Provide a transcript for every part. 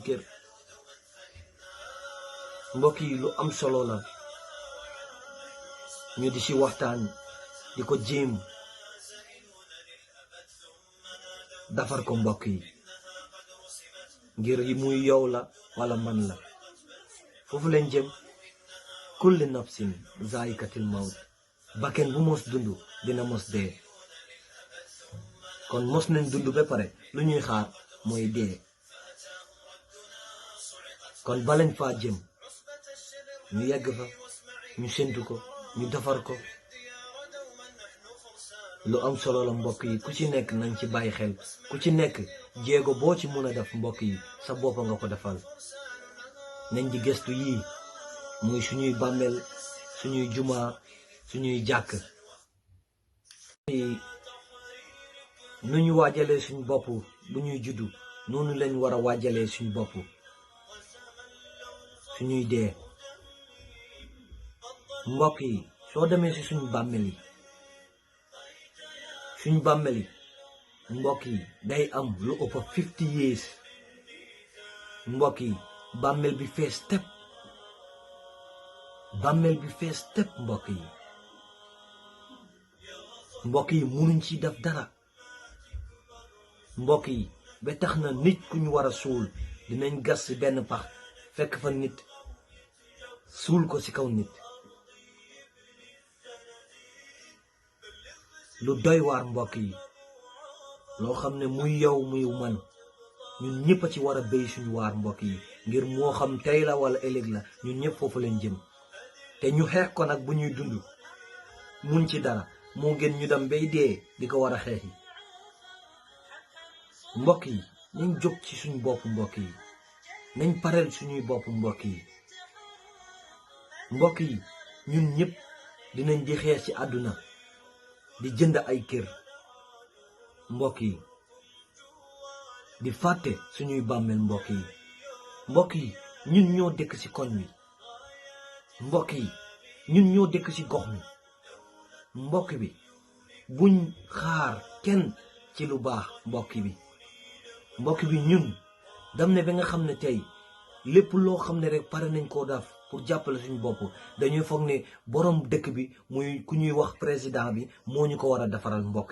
kër mbokk yi lu am solo la ñu di ci waxtaan di ko jéem defar ko mbokk yi ngir yi muy yow la wala man la foofu leen jëm kulli nafsin zaayikatil mawt bakken bu mos dund dina mos dee kon mos nañ dund ba pare lu ñuy xaar mooy dee kon balañ faa jëm ñu yegg fa ñu séntu ko ñu defar ko lu am solo la mbokk yi ku ci nekk nañ ci bàyyi xel ku ci nekk jéego boo ci mën a def mbokk yi sa bopp nga ko defal nañ di gëstu yii muy suñuy bàmmeel suñuy juma suñuy jàkk nu ñu waajalee suñ bopp bu ñuy juddu noonu lañ war a waajalee suñ bopp suñuy dee mbokk yi soo demee ci suñ bàmmeel yi mbokk yi day am lu ëpp 50 years mbokk yi bàmmeel bi fees tepp mbokk yi munuñ ci def dara mbokk yi ba tax na nit ku ñu war a suul dinañ gas ci benn pax fekk fa nit suul ko ci kaw nit lu doy waar mbokk yi loo xam ne muy yow muy man ñun ñëpp a ci war a béy suñu waar mbokk yi ngir moo xam tey la wala ëllëg la ñun ñëpp foofu leen jëm te ñu xeex ko nag bu ñuy dund mun ci dara moo gën ñu dem bay dee di ko war a xeex yi mbokk yi nañ jóg ci suñu bopp mbokk yi nañ pareel suñuy bopp mbokk yi ñun ñëpp dinañ di xeex ci àdduna di jënd ay kër mbokk yi di fàtte suñuy bàmmeel mbokk yi ñun ñoo dëkk ci koñ wi mbokk yi ñun ñoo dëkk ci gox mi mbokk bi buñ xaar kenn ci lu baax mbokk bi ñun dam ne ba nga xam ne tey lépp loo xam ne rek pare nañ koo def pour jàppale suñu bopp dañuy foog ne borom dëkk bi muy ku ñuy wax président bi moo ñu ko war a defaral mbokk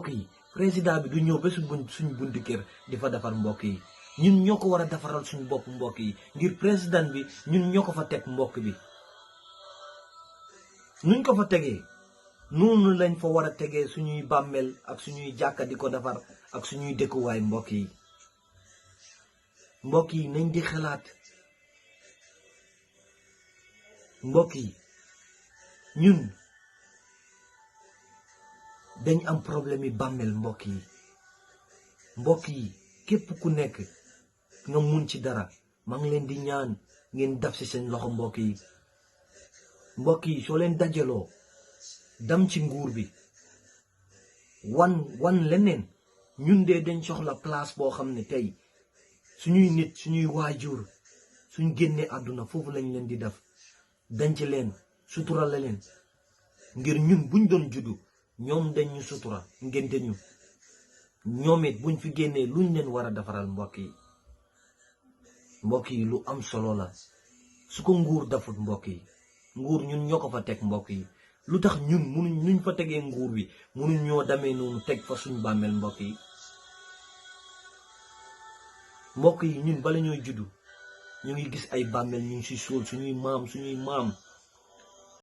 yi président bi du ñëw ba suñu buntu kër di fa defar mbokk yi ñun ñoo ko war a defaral suñu bopp mbokk yi ngir président bi ñun ñoo ko fa teg mbokk bi nuñ ko fa tegee noonu lañ fa war a tegee suñuy bàmmeel ak suñuy jàkka di ko defar ak suñuy dëkkuwaay mbokk yi nañ di xalaat mbokk yi ñun dañ am problème yi bàmmeel mbokk yi képp ku nekk nga mun ci dara maa ngi leen di ñaan ngeen daf ci seen loxo mbokk yi soo leen dajaloo dam ci nguur bi wan leneen ñun de dañ soxla place boo xam ne tey suñuy nit suñuy waajur suñ génnee àdduna foofu lañ leen di def denc leen suturale leen ngir ñun buñ doon juddu ñoom dañ ñu sutura ngénte ñu ñoom it buñ fi génnee luñ leen war a defaral mbokk yi lu am solo la su ko nguur dafut mbokk yi nguur ñun ñoo ko fa teg mbokk yi lu tax ñun nuñ fa tegee nguur bi munuñ ñoo demee noonu teg fa suñ bàmmeel mbokk yi ñun bala ñooy juddu ñu ngi gis ay bàmmeel ñu ngi si suul suñuy maam